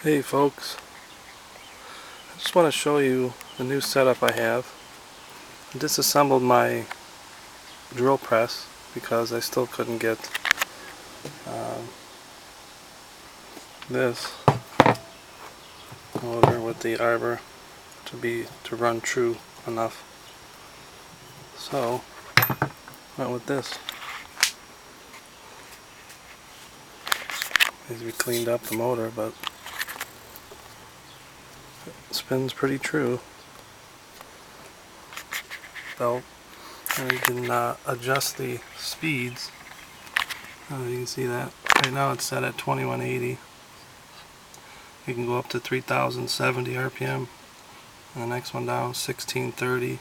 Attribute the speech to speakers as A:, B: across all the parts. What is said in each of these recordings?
A: Hey folks, I just want to show you the new setup I have. I disassembled my drill press because I still couldn't get this motor with the arbor to run true enough. So went with this. Needs to be cleaned up the motor, but it spins pretty true. Belt, and you can adjust the speeds. You can see that right now it's set at 2180. You can go up to 3070 RPM, and the next one down 1630.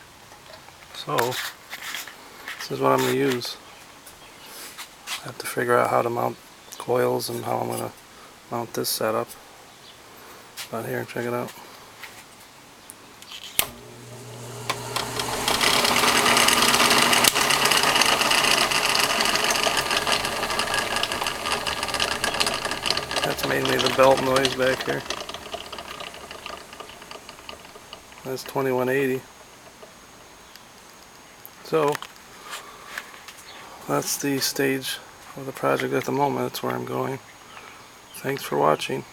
A: So this is what I'm going to use. I have to figure out how to mount coils and how I'm going to mount this setup. But here, check it out. That's mainly the belt noise back here. That's 2180. So that's the stage of the project at the moment. That's where I'm going. Thanks for watching.